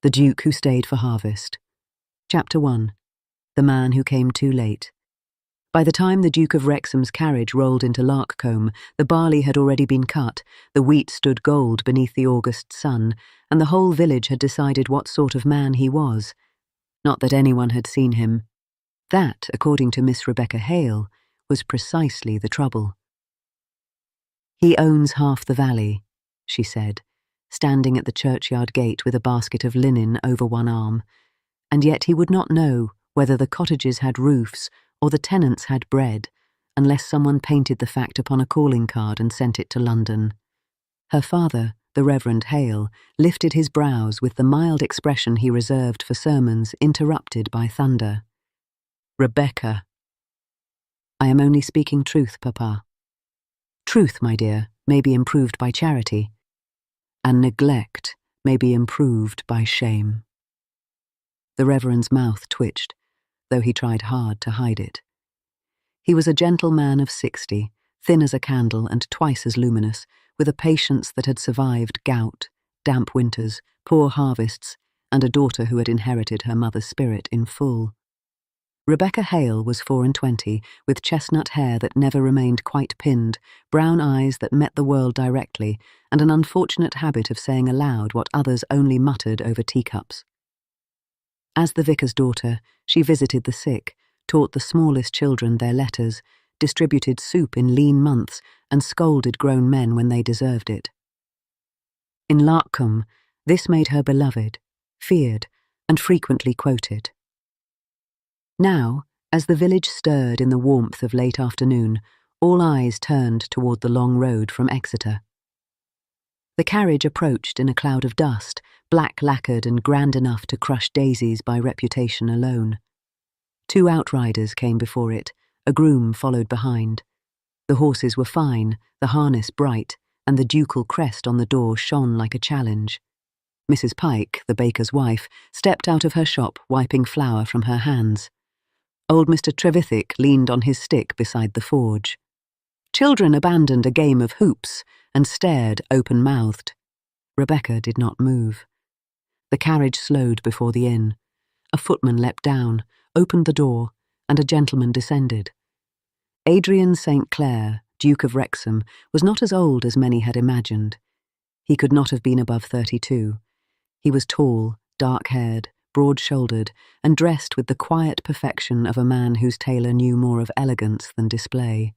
The Duke Who Stayed for Harvest. Chapter 1. The Man Who Came Too Late. By the time the Duke of Wrexham's carriage rolled into Larkcombe, the barley had already been cut, the wheat stood gold beneath the August sun, and the whole village had decided what sort of man he was. Not that anyone had seen him. That, according to Miss Rebecca Hale, was precisely the trouble. "He owns half the valley," she said, standing at the churchyard gate with a basket of linen over one arm, and yet he would not know whether the cottages had roofs or the tenants had bread, unless someone painted the fact upon a calling card and sent it to London. Her father, the Reverend Hale, lifted his brows with the mild expression he reserved for sermons interrupted by thunder. "Rebecca." "I am only speaking truth, Papa." "Truth, my dear, may be improved by charity, and neglect may be improved by shame." The Reverend's mouth twitched, though he tried hard to hide it. He was a gentle man of 60, thin as a candle and twice as luminous, with a patience that had survived gout, damp winters, poor harvests, and a daughter who had inherited her mother's spirit in full. Rebecca Hale was 24, with chestnut hair that never remained quite pinned, brown eyes that met the world directly, and an unfortunate habit of saying aloud what others only muttered over teacups. As the vicar's daughter, she visited the sick, taught the smallest children their letters, distributed soup in lean months, and scolded grown men when they deserved it. In Larkcombe, this made her beloved, feared, and frequently quoted. Now, as the village stirred in the warmth of late afternoon, all eyes turned toward the long road from Exeter. The carriage approached in a cloud of dust, black-lacquered and grand enough to crush daisies by reputation alone. 2 outriders came before it, a groom followed behind. The horses were fine, the harness bright, and the ducal crest on the door shone like a challenge. Mrs. Pike, the baker's wife, stepped out of her shop, wiping flour from her hands. Old Mr. Trevithick leaned on his stick beside the forge. Children abandoned a game of hoops and stared open-mouthed. Rebecca did not move. The carriage slowed before the inn. A footman leapt down, opened the door, and a gentleman descended. Adrian St. Clair, Duke of Wrexham, was not as old as many had imagined. He could not have been above 32. He was tall, dark-haired, broad-shouldered, and dressed with the quiet perfection of a man whose tailor knew more of elegance than display.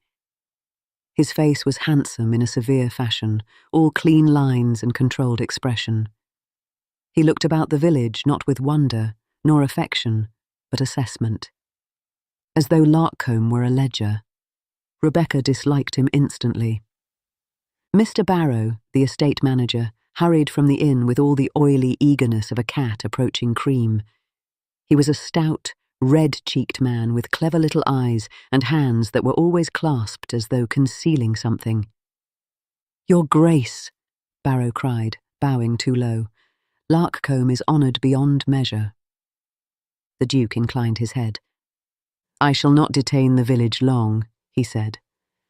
His face was handsome in a severe fashion, all clean lines and controlled expression. He looked about the village not with wonder, nor affection, but assessment. As though Larkcombe were a ledger. Rebecca disliked him instantly. Mr. Barrow, the estate manager, hurried from the inn with all the oily eagerness of a cat approaching cream. He was a stout, red-cheeked man with clever little eyes and hands that were always clasped as though concealing something. "Your Grace," Barrow cried, bowing too low. "Larkcombe is honoured beyond measure." The Duke inclined his head. "I shall not detain the village long," he said.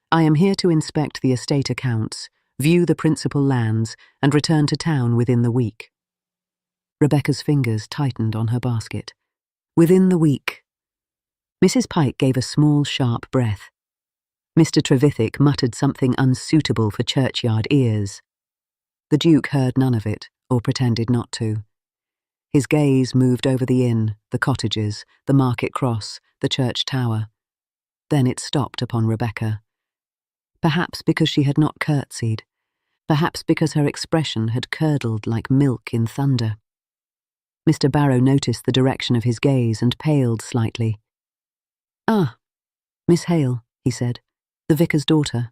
"I am here to inspect the estate accounts, view the principal lands, and return to town within the week." Rebecca's fingers tightened on her basket. "Within the week." Mrs. Pike gave a small, sharp breath. Mr. Trevithick muttered something unsuitable for churchyard ears. The Duke heard none of it, or pretended not to. His gaze moved over the inn, the cottages, the market cross, the church tower. Then it stopped upon Rebecca. Perhaps because she had not curtsied, perhaps because her expression had curdled like milk in thunder. Mr. Barrow noticed the direction of his gaze and paled slightly. "Ah, Miss Hale," he said, "the vicar's daughter."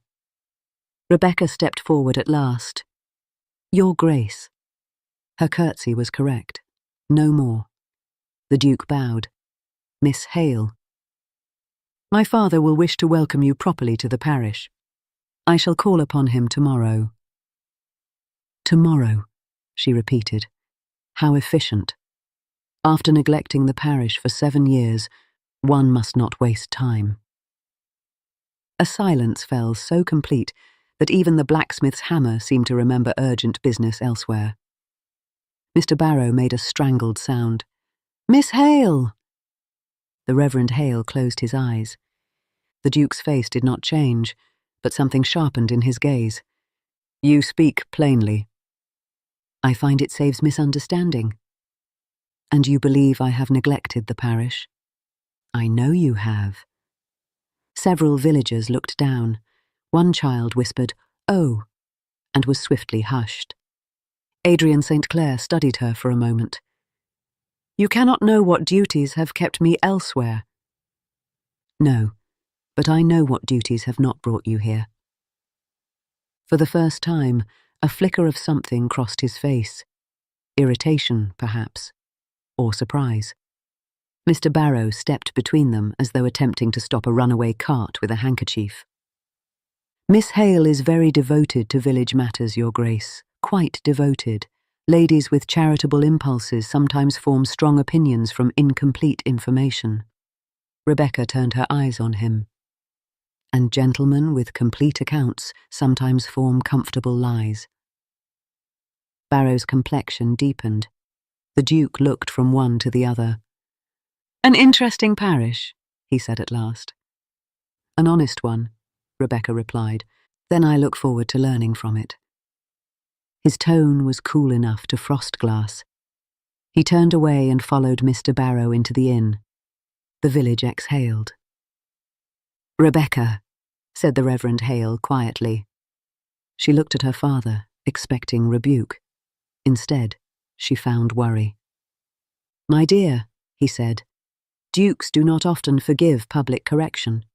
Rebecca stepped forward at last. "Your Grace." Her curtsy was correct. No more. The Duke bowed. "Miss Hale." "My father will wish to welcome you properly to the parish. I shall call upon him tomorrow." "Tomorrow," she repeated. How efficient. After neglecting the parish for 7 years, one must not waste time. A silence fell so complete that even the blacksmith's hammer seemed to remember urgent business elsewhere. Mr. Barrow made a strangled sound. "Miss Hale!" The Reverend Hale closed his eyes. The Duke's face did not change, but something sharpened in his gaze. "You speak plainly." "I find it saves misunderstanding." "And you believe I have neglected the parish?" "I know you have." Several villagers looked down. One child whispered, "Oh," and was swiftly hushed. Adrian St. Clair studied her for a moment. "You cannot know what duties have kept me elsewhere." "No, but I know what duties have not brought you here." For the first time, a flicker of something crossed his face. Irritation, perhaps, or surprise. Mr. Barrow stepped between them as though attempting to stop a runaway cart with a handkerchief. "Miss Hale is very devoted to village matters, Your Grace. Quite devoted. Ladies with charitable impulses sometimes form strong opinions from incomplete information." Rebecca turned her eyes on him. "And gentlemen with complete accounts sometimes form comfortable lies." Barrow's complexion deepened. The Duke looked from one to the other. "An interesting parish," he said at last. "An honest one," Rebecca replied. "Then I look forward to learning from it." His tone was cool enough to frost glass. He turned away and followed Mr. Barrow into the inn. The village exhaled. "Rebecca," said the Reverend Hale quietly. She looked at her father, expecting rebuke. Instead, she found worry. "My dear," he said, "dukes do not often forgive public correction."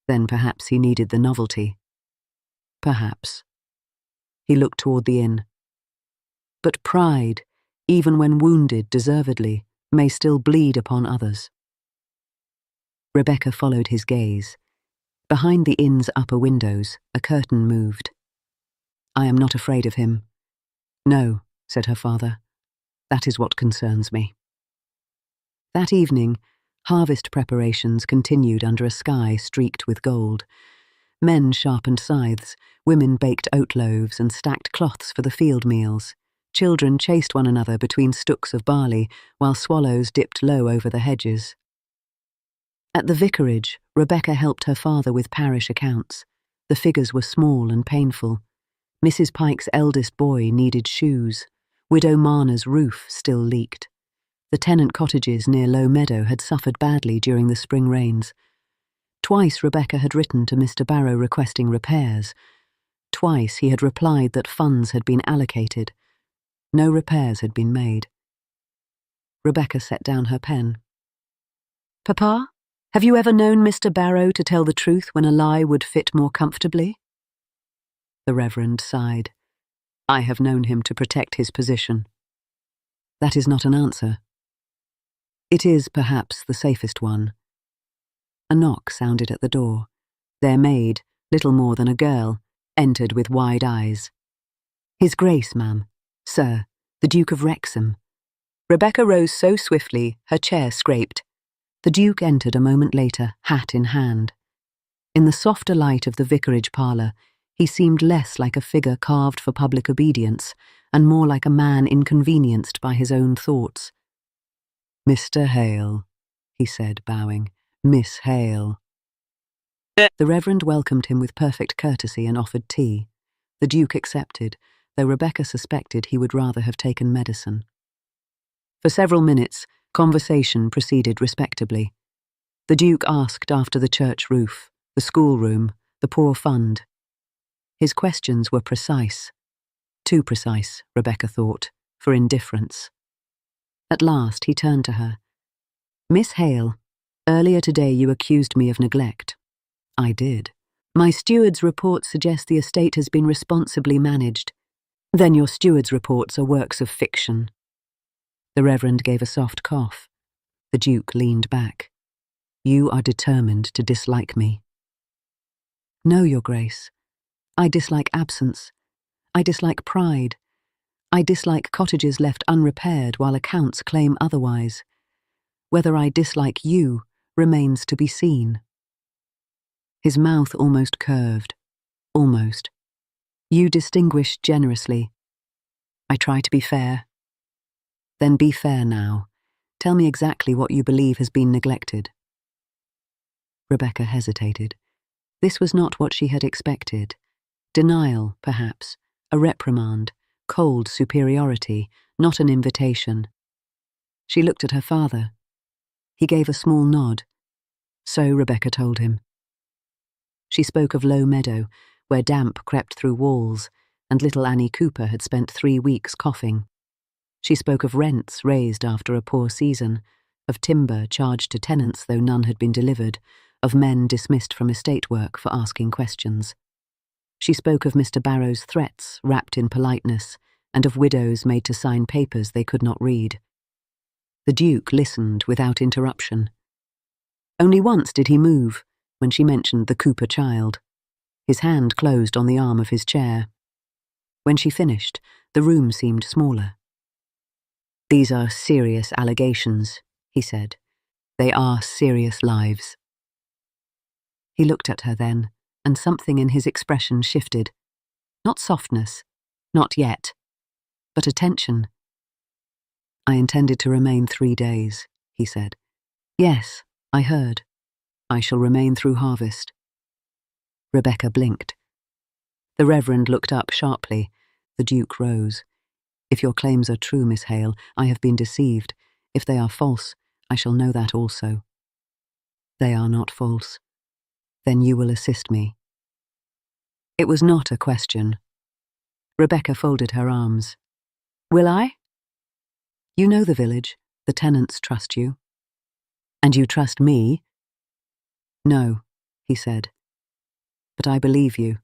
Then perhaps he needed the novelty. Perhaps. He looked toward the inn. But pride, even when wounded deservedly, may still bleed upon others. Rebecca followed his gaze. Behind the inn's upper windows, a curtain moved. "I am not afraid of him." "No," said her father. "That is what concerns me." That evening, harvest preparations continued under a sky streaked with gold. Men sharpened scythes, women baked oat loaves and stacked cloths for the field meals. Children chased one another between stooks of barley, while swallows dipped low over the hedges. At the vicarage, Rebecca helped her father with parish accounts. The figures were small and painful. Mrs. Pike's eldest boy needed shoes. Widow Marner's roof still leaked. The tenant cottages near Low Meadow had suffered badly during the spring rains. Twice Rebecca had written to Mr. Barrow requesting repairs. Twice he had replied that funds had been allocated. No repairs had been made. Rebecca set down her pen. "Papa, have you ever known Mr. Barrow to tell the truth when a lie would fit more comfortably?" The Reverend sighed. "I have known him to protect his position." "That is not an answer." "It is perhaps the safest one." A knock sounded at the door. Their maid, little more than a girl, entered with wide eyes. "His Grace, ma'am. Sir, the Duke of Wrexham." Rebecca rose so swiftly, her chair scraped. The Duke entered a moment later, hat in hand. In the softer light of the vicarage parlour, he seemed less like a figure carved for public obedience, and more like a man inconvenienced by his own thoughts. "Mr. Hale," he said, bowing. "Miss Hale." The Reverend welcomed him with perfect courtesy and offered tea. The Duke accepted, though Rebecca suspected he would rather have taken medicine. For several minutes, conversation proceeded respectably. The Duke asked after the church roof, the schoolroom, the poor fund. His questions were precise. Too precise, Rebecca thought, for indifference. At last he turned to her. "Miss Hale, earlier today you accused me of neglect." "I did." "My steward's report suggests the estate has been responsibly managed." "Then your steward's reports are works of fiction." The Reverend gave a soft cough. The Duke leaned back. "You are determined to dislike me." "No, Your Grace. I dislike absence. I dislike pride. I dislike cottages left unrepaired while accounts claim otherwise. Whether I dislike you remains to be seen." His mouth almost curved. Almost. "You distinguish generously." "I try to be fair," Then be fair now. Tell me exactly what you believe has been neglected. Rebecca hesitated. This was not what she had expected. Denial, perhaps, a reprimand, cold superiority, not an invitation. She looked at her father. He gave a small nod. So Rebecca told him. She spoke of Low Meadow, where damp crept through walls, and little Annie Cooper had spent 3 weeks coughing. She spoke of rents raised after a poor season, of timber charged to tenants though none had been delivered, of men dismissed from estate work for asking questions. She spoke of Mr. Barrow's threats wrapped in politeness, and of widows made to sign papers they could not read. The Duke listened without interruption. Only once did he move, when she mentioned the Cooper child. His hand closed on the arm of his chair. When she finished, the room seemed smaller. "These are serious allegations," he said. "They are serious lives." He looked at her then, and something in his expression shifted. Not softness, not yet, but attention. "I intended to remain 3 days," he said. "Yes, I heard. I shall remain through harvest." Rebecca blinked. The Reverend looked up sharply. The Duke rose. "If your claims are true, Miss Hale, I have been deceived. If they are false, I shall know that also." "They are not false. Then you will assist me." It was not a question. Rebecca folded her arms. "Will I?" "You know the village. The tenants trust you." "And you trust me?" "No," he said. "But I believe you."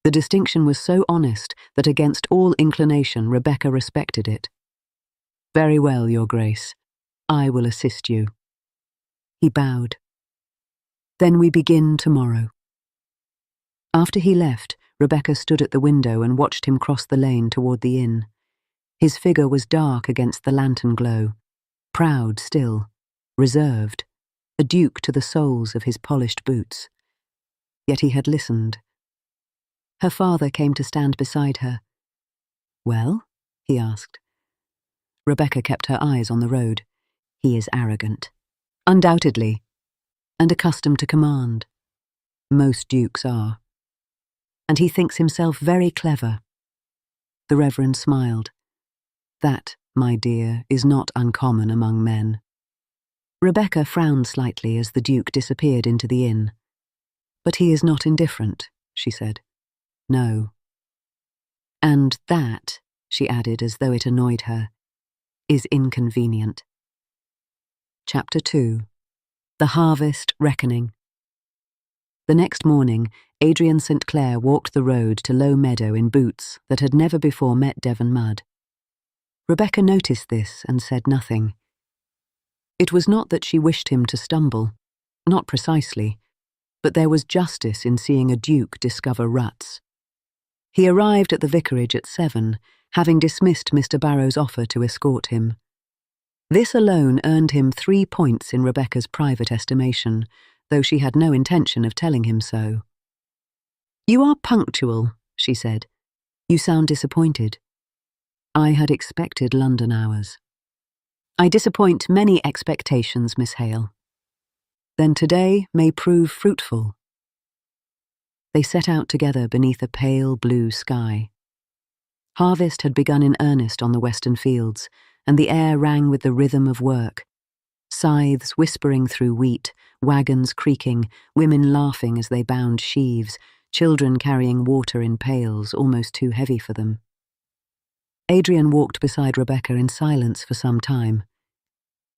The distinction was so honest that against all inclination Rebecca respected it. "Very well, Your Grace. I will assist you." He bowed. "Then we begin tomorrow." After he left, Rebecca stood at the window and watched him cross the lane toward the inn. His figure was dark against the lantern glow, proud still, reserved, a duke to the soles of his polished boots. Yet he had listened. Her father came to stand beside her. "Well?" he asked. Rebecca kept her eyes on the road. "He is arrogant." "Undoubtedly. And accustomed to command. Most dukes are. And he thinks himself very clever." The Reverend smiled. "That, my dear, is not uncommon among men." Rebecca frowned slightly as the Duke disappeared into the inn. "But he is not indifferent," she said. "No." "And that," she added as though it annoyed her, "is inconvenient." Chapter 2. The Harvest Reckoning. The next morning, Adrian St. Clair walked the road to Low Meadow in boots that had never before met Devon mud. Rebecca noticed this and said nothing. It was not that she wished him to stumble, not precisely, but there was justice in seeing a duke discover ruts. He arrived at the vicarage at 7, having dismissed Mr. Barrow's offer to escort him. This alone earned him 3 points in Rebecca's private estimation, though she had no intention of telling him so. "You are punctual," she said. "You sound disappointed." "I had expected London hours." "I disappoint many expectations, Miss Hale." "Then today may prove fruitful." They set out together beneath a pale blue sky. Harvest had begun in earnest on the western fields, and the air rang with the rhythm of work. Scythes whispering through wheat, wagons creaking, women laughing as they bound sheaves, children carrying water in pails almost too heavy for them. Adrian walked beside Rebecca in silence for some time.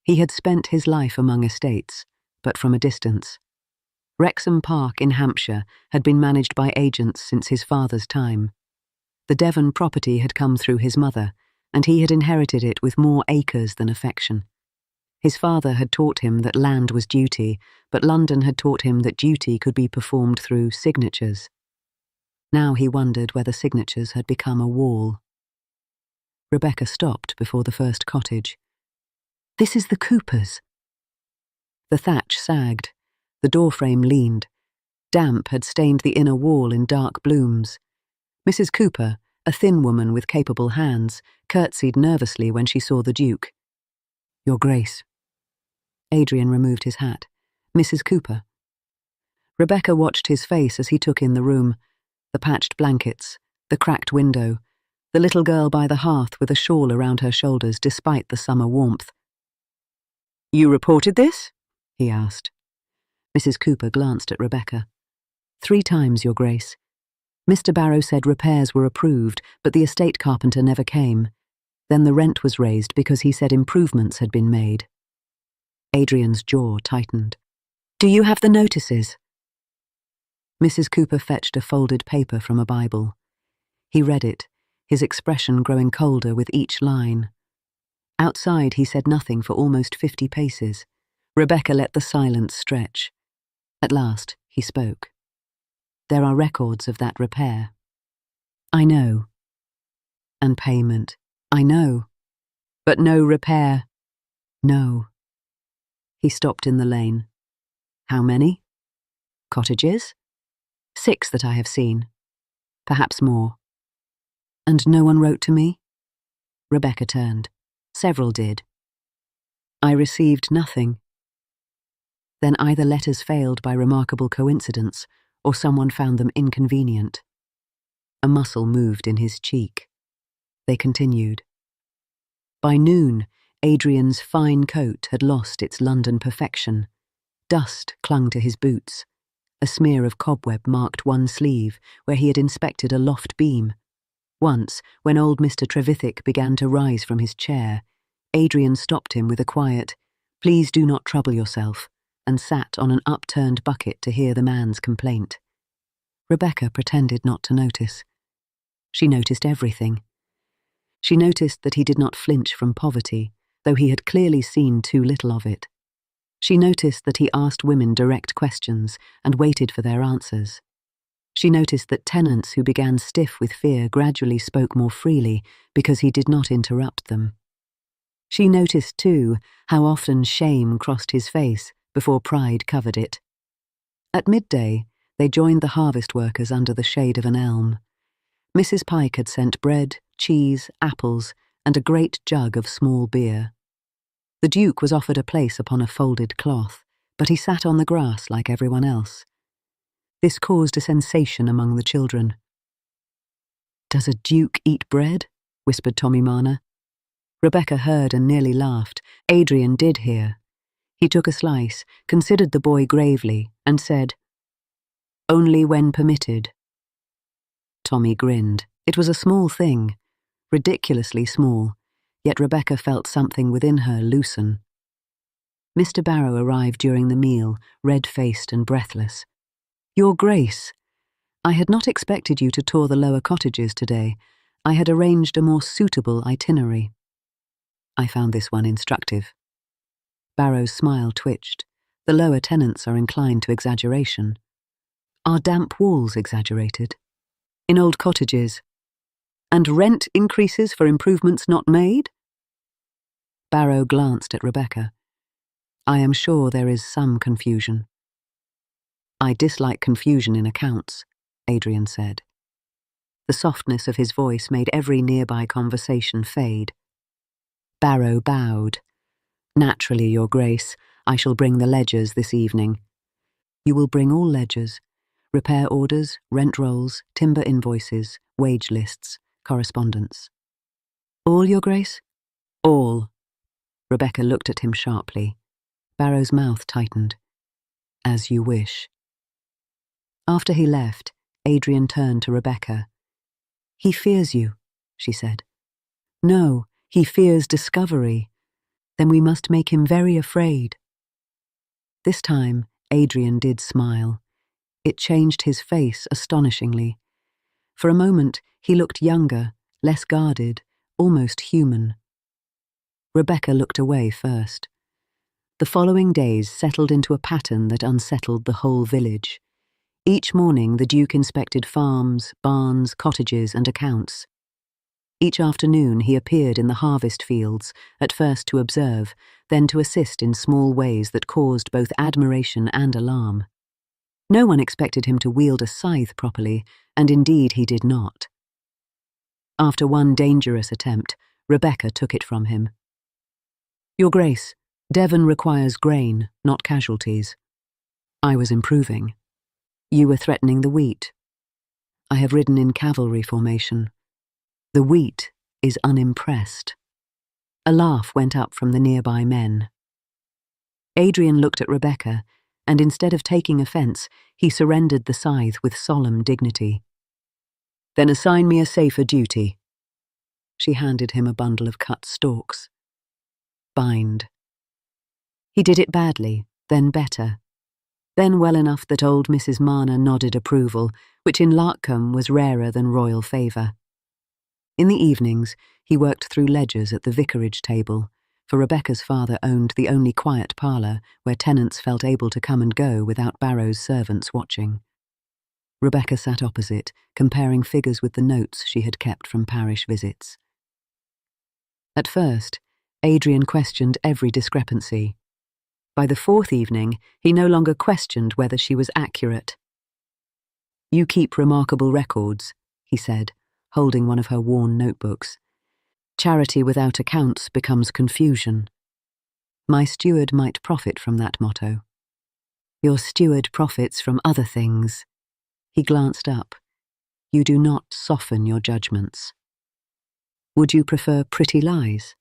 He had spent his life among estates, but from a distance. Wrexham Park in Hampshire had been managed by agents since his father's time. The Devon property had come through his mother, and he had inherited it with more acres than affection. His father had taught him that land was duty, but London had taught him that duty could be performed through signatures. Now he wondered whether signatures had become a wall. Rebecca stopped before the first cottage. "This is the Coopers." The thatch sagged. The doorframe leaned. Damp had stained the inner wall in dark blooms. Mrs. Cooper, a thin woman with capable hands, curtsied nervously when she saw the Duke. "Your Grace." Adrian removed his hat. "Mrs. Cooper." Rebecca watched his face as he took in the room, the patched blankets, the cracked window, the little girl by the hearth with a shawl around her shoulders despite the summer warmth. "You reported this?" he asked. Mrs. Cooper glanced at Rebecca. "3 times, Your Grace. Mr. Barrow said repairs were approved, but the estate carpenter never came. Then the rent was raised because he said improvements had been made." Adrian's jaw tightened. "Do you have the notices?" Mrs. Cooper fetched a folded paper from a Bible. He read it, his expression growing colder with each line. Outside he said nothing for almost 50 paces. Rebecca let the silence stretch. At last he spoke. "There are records of that repair." "I know." "And payment." "I know." "But no repair." "No." He stopped in the lane. "How many?" "Cottages?" "6 that I have seen. Perhaps more." "And no one wrote to me?" Rebecca turned. "Several did." "I received nothing." Then either letters failed by remarkable coincidence, or someone found them inconvenient. A muscle moved in his cheek. They continued. By noon, Adrian's fine coat had lost its London perfection. Dust clung to his boots. A smear of cobweb marked one sleeve, where he had inspected a loft beam. Once, when old Mr. Trevithick began to rise from his chair, Adrian stopped him with a quiet, "Please do not trouble yourself," and sat on an upturned bucket to hear the man's complaint. Rebecca pretended not to notice. She noticed everything. She noticed that he did not flinch from poverty, though he had clearly seen too little of it. She noticed that he asked women direct questions and waited for their answers. She noticed that tenants who began stiff with fear gradually spoke more freely because he did not interrupt them. She noticed, too, how often shame crossed his face before pride covered it. At midday, they joined the harvest workers under the shade of an elm. Mrs. Pike had sent bread, cheese, apples, and a great jug of small beer. The Duke was offered a place upon a folded cloth, but he sat on the grass like everyone else. This caused a sensation among the children. "Does a duke eat bread?" whispered Tommy Marner. Rebecca heard and nearly laughed. Adrian did hear. He took a slice, considered the boy gravely, and said, "Only when permitted." Tommy grinned. It was a small thing, ridiculously small, yet Rebecca felt something within her loosen. Mr. Barrow arrived during the meal, red-faced and breathless. "Your Grace, I had not expected you to tour the lower cottages today. I had arranged a more suitable itinerary." "I found this one instructive." Barrow's smile twitched. The lower tenants are inclined to exaggeration. "Are damp walls exaggerated?" "In old cottages." "And rent increases for improvements not made?" Barrow glanced at Rebecca. "I am sure there is some confusion." "I dislike confusion in accounts," Adrian said. The softness of his voice made every nearby conversation fade. Barrow bowed. "Naturally, Your Grace, I shall bring the ledgers this evening." "You will bring all ledgers, repair orders, rent rolls, timber invoices, wage lists, correspondence." "All, Your Grace?" "All." Rebecca looked at him sharply. Barrow's mouth tightened. "As you wish." After he left, Adrian turned to Rebecca. "He fears you," she said. "No, he fears discovery. Then we must make him very afraid." This time, Adrian did smile. It changed his face astonishingly. For a moment, he looked younger, less guarded, almost human. Rebecca looked away first. The following days settled into a pattern that unsettled the whole village. Each morning the Duke inspected farms, barns, cottages, and accounts. Each afternoon he appeared in the harvest fields, at first to observe, then to assist in small ways that caused both admiration and alarm. No one expected him to wield a scythe properly, and indeed he did not. After one dangerous attempt, Rebecca took it from him. "Your Grace, Devon requires grain, not casualties." I was improving. "You were threatening the wheat." "I have ridden in cavalry formation. The wheat is unimpressed." A laugh went up from the nearby men. Adrian looked at Rebecca, and instead of taking offence, he surrendered the scythe with solemn dignity. "Then assign me a safer duty." She handed him a bundle of cut stalks. "Bind." He did it badly, then better. Then well enough that old Mrs. Marner nodded approval, which in Larkcombe was rarer than royal favour. In the evenings, he worked through ledgers at the vicarage table, for Rebecca's father owned the only quiet parlour where tenants felt able to come and go without Barrow's servants watching. Rebecca sat opposite, comparing figures with the notes she had kept from parish visits. At first, Adrian questioned every discrepancy. By the fourth evening, he no longer questioned whether she was accurate. "You keep remarkable records," he said, holding one of her worn notebooks. "Charity without accounts becomes confusion. My steward might profit from that motto." "Your steward profits from other things." He glanced up. "You do not soften your judgments." "Would you prefer pretty lies?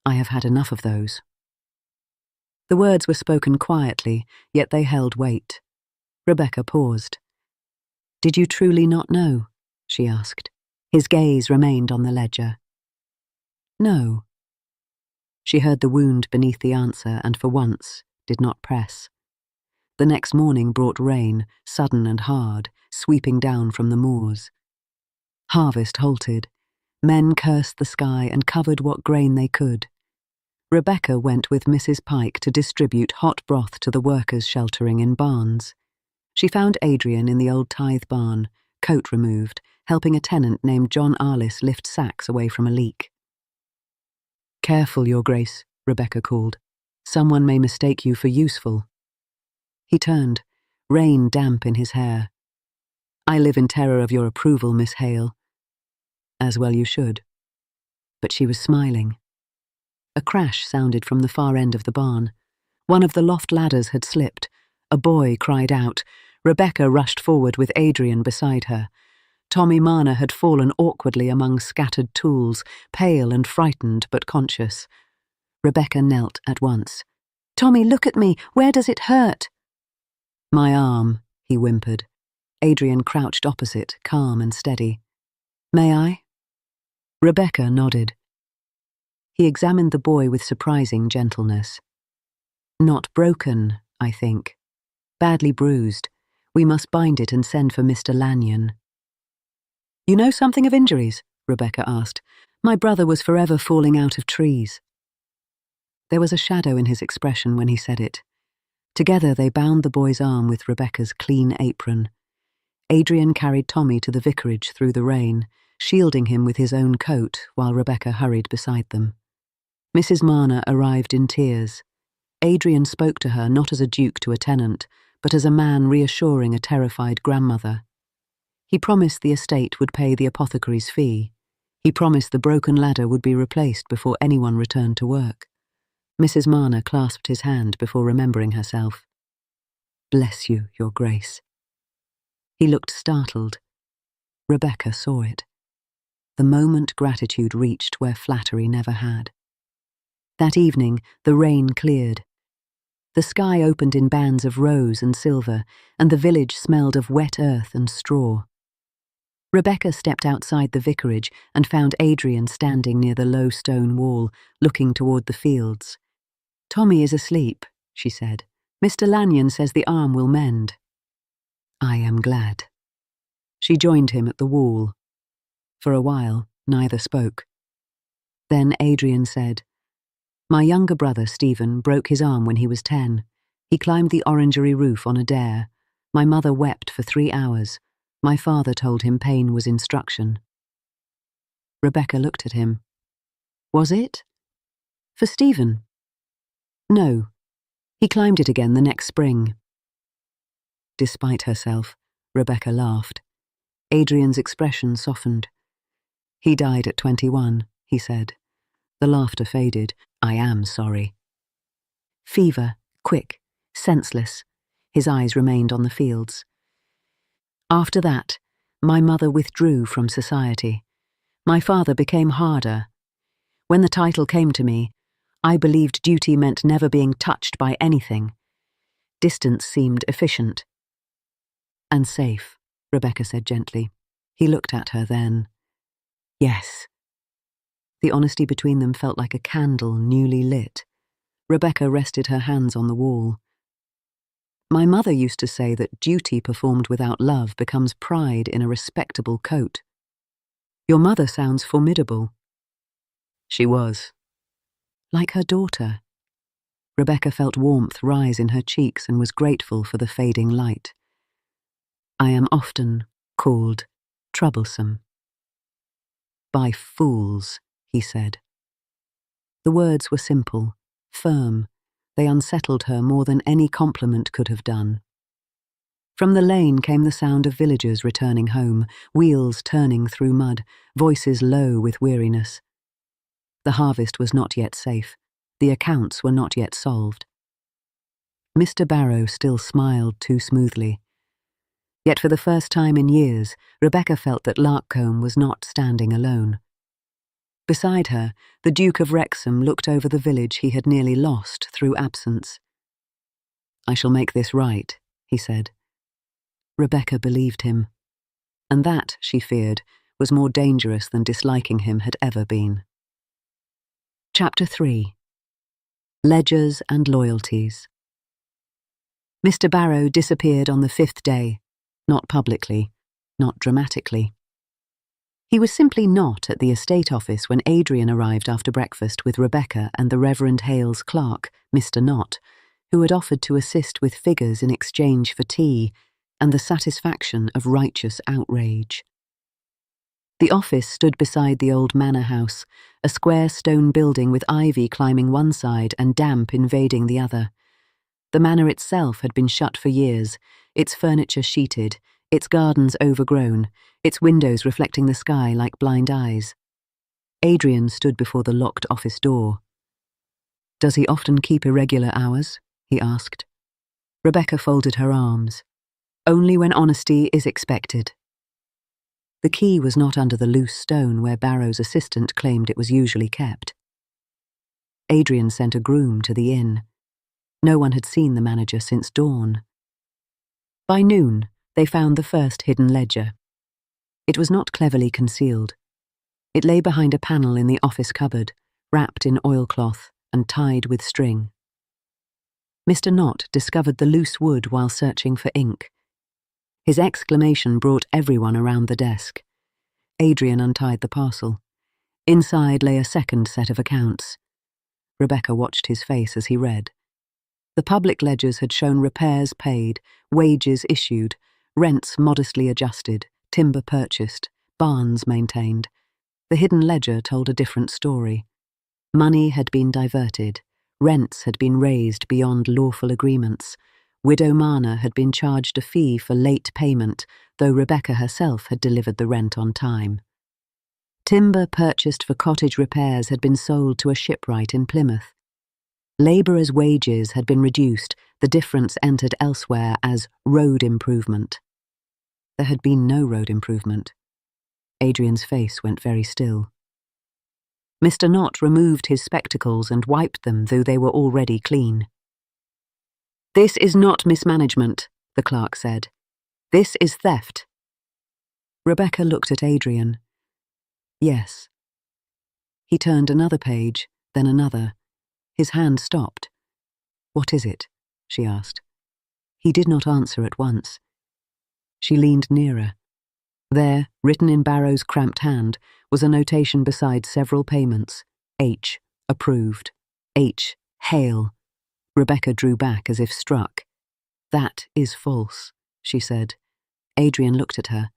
I have had enough of those." The words were spoken quietly, yet they held weight. Rebecca paused. "Did you truly not know?" she asked. His gaze remained on the ledger. "No." She heard the wound beneath the answer and for once did not press. The next morning brought rain, sudden and hard, sweeping down from the moors. Harvest halted. Men cursed the sky and covered what grain they could. Rebecca went with Mrs. Pike to distribute hot broth to the workers sheltering in barns. She found Adrian in the old tithe barn, coat removed, helping a tenant named John Arliss lift sacks away from a leak. "Careful, Your Grace," Rebecca called. "Someone may mistake you for useful." He turned, rain damp in his hair. "I live in terror of your approval, Miss Hale." "As well you should." But she was smiling. A crash sounded from the far end of the barn. One of the loft ladders had slipped. A boy cried out. Rebecca rushed forward with Adrian beside her. Tommy Marner had fallen awkwardly among scattered tools, pale and frightened but conscious. Rebecca knelt at once. "Tommy, look at me. Where does it hurt?" "My arm," he whimpered. Adrian crouched opposite, calm and steady. "May I?" Rebecca nodded. He examined the boy with surprising gentleness. "Not broken, I think. Badly bruised. We must bind it and send for Mr. Lanyon." "You know something of injuries?" Rebecca asked. "My brother was forever falling out of trees." There was a shadow in his expression when he said it. Together they bound the boy's arm with Rebecca's clean apron. Adrian carried Tommy to the vicarage through the rain, shielding him with his own coat while Rebecca hurried beside them. Mrs. Marner arrived in tears. Adrian spoke to her not as a duke to a tenant, but as a man reassuring a terrified grandmother. He promised the estate would pay the apothecary's fee. He promised the broken ladder would be replaced before anyone returned to work. Mrs. Marner clasped his hand before remembering herself. "Bless you, Your Grace." He looked startled. Rebecca saw it. The moment gratitude reached where flattery never had. That evening, the rain cleared. The sky opened in bands of rose and silver, and the village smelled of wet earth and straw. Rebecca stepped outside the vicarage and found Adrian standing near the low stone wall, looking toward the fields. "Tommy is asleep," she said. "Mr. Lanyon says the arm will mend." "I am glad." She joined him at the wall. For a while, neither spoke. Then Adrian said, "My younger brother, Stephen, broke his arm when he was 10. He climbed the orangery roof on a dare. My mother wept for 3 hours. My father told him pain was instruction." Rebecca looked at him. "Was it? For Stephen?" "No. He climbed it again the next spring." Despite herself, Rebecca laughed. Adrian's expression softened. He died at 21, he said. The laughter faded. I am sorry. Fever, quick, senseless. His eyes remained on the fields. After that, my mother withdrew from society. My father became harder. When the title came to me, I believed duty meant never being touched by anything. Distance seemed efficient. And safe, Rebecca said gently. He looked at her then. Yes. The honesty between them felt like a candle newly lit. Rebecca rested her hands on the wall. My mother used to say that duty performed without love becomes pride in a respectable coat. Your mother sounds formidable. She was. Like her daughter. Rebecca felt warmth rise in her cheeks and was grateful for the fading light. I am often called troublesome. By fools, he said. The words were simple, firm. They unsettled her more than any compliment could have done. From the lane came the sound of villagers returning home, wheels turning through mud, voices low with weariness. The harvest was not yet safe. The accounts were not yet solved. Mr. Barrow still smiled too smoothly. Yet for the first time in years, Rebecca felt that Larkcombe was not standing alone. Beside her, the Duke of Wrexham looked over the village he had nearly lost through absence. I shall make this right, he said. Rebecca believed him. And that, she feared, was more dangerous than disliking him had ever been. Chapter 3. Ledgers and Loyalties. Mr. Barrow disappeared on the 5th day, not publicly, not dramatically. He was simply not at the estate office when Adrian arrived after breakfast with Rebecca and the Reverend Hale's clerk, Mr. Knott, who had offered to assist with figures in exchange for tea and the satisfaction of righteous outrage. The office stood beside the old manor house, a square stone building with ivy climbing one side and damp invading the other. The manor itself had been shut for years, its furniture sheeted, its gardens overgrown, its windows reflecting the sky like blind eyes. Adrian stood before the locked office door. Does he often keep irregular hours? He asked. Rebecca folded her arms. Only when honesty is expected. The key was not under the loose stone where Barrow's assistant claimed it was usually kept. Adrian sent a groom to the inn. No one had seen the manager since dawn. By noon, they found the first hidden ledger. It was not cleverly concealed. It lay behind a panel in the office cupboard, wrapped in oilcloth and tied with string. Mr. Knott discovered the loose wood while searching for ink. His exclamation brought everyone around the desk. Adrian untied the parcel. Inside lay a second set of accounts. Rebecca watched his face as he read. The public ledgers had shown repairs paid, wages issued, rents modestly adjusted, timber purchased, barns maintained. The hidden ledger told a different story. Money had been diverted, rents had been raised beyond lawful agreements. Widow Marner had been charged a fee for late payment, though Rebecca herself had delivered the rent on time. Timber purchased for cottage repairs had been sold to a shipwright in Plymouth. Labourers' wages had been reduced, the difference entered elsewhere as road improvement. There had been no road improvement. Adrian's face went very still. Mr. Knott removed his spectacles and wiped them, though they were already clean. This is not mismanagement, the clerk said. This is theft. Rebecca looked at Adrian. Yes. He turned another page, then another. His hand stopped. What is it? She asked. He did not answer at once. She leaned nearer. There, written in Barrow's cramped hand, was a notation beside several payments. H. Approved. H. Hale. Rebecca drew back as if struck. That is false, she said. Adrian looked at her.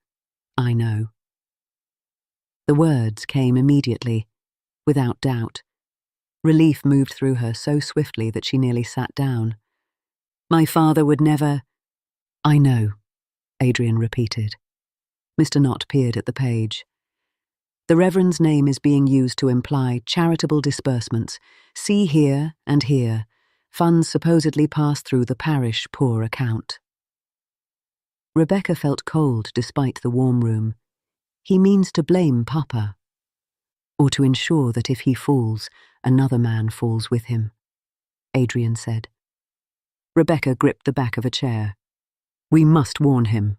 I know. The words came immediately, without doubt. Relief moved through her so swiftly that she nearly sat down. My father would never— I know, Adrian repeated. Mr. Knott peered at the page. The Reverend's name is being used to imply charitable disbursements. See here and here. Funds supposedly pass through the parish poor account. Rebecca felt cold despite the warm room. He means to blame Papa, or to ensure that if he falls, another man falls with him, Adrian said. Rebecca gripped the back of a chair. We must warn him.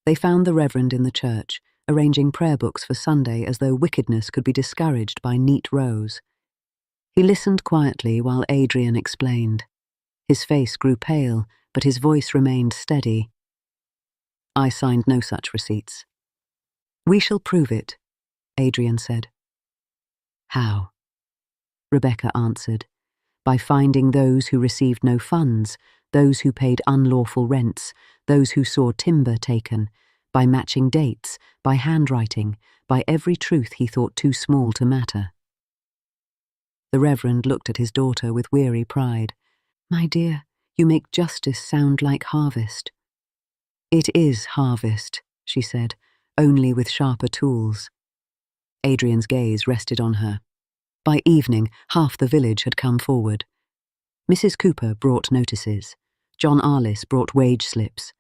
They found the Reverend in the church, arranging prayer books for Sunday as though wickedness could be discouraged by neat rows. He listened quietly while Adrian explained. His face grew pale, but his voice remained steady. I signed no such receipts. We shall prove it, Adrian said. How? Rebecca answered. By finding those who received no funds, those who paid unlawful rents, those who saw timber taken, by matching dates, by handwriting, by every truth he thought too small to matter. The Reverend looked at his daughter with weary pride. My dear, you make justice sound like harvest. It is harvest, she said, only with sharper tools. Adrian's gaze rested on her. By evening, half the village had come forward. Mrs. Cooper brought notices. John Arliss brought wage slips.